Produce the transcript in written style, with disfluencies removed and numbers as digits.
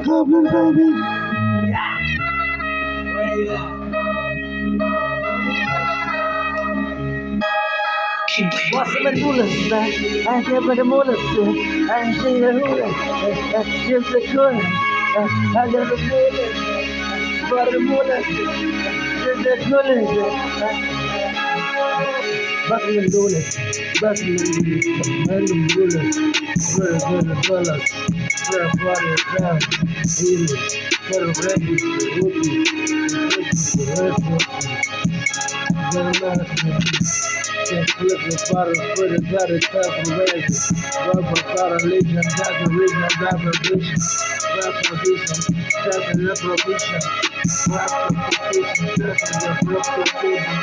Goblin baby. What's the moolahs? I never the moolahs. I see the hula. Just the coolest. I never feel it. For the moolahs. Just the coolest. Buckling dollars, buckling random dollars, very good dollars, very funny down, healing, very ready, rookie, very nice. Can't flip the bottle, put it got a top of raisins. Rubber bottle, legion, got the region, got the vision. Rap audition, tapping the provision. Rap competition, tapping the proposition.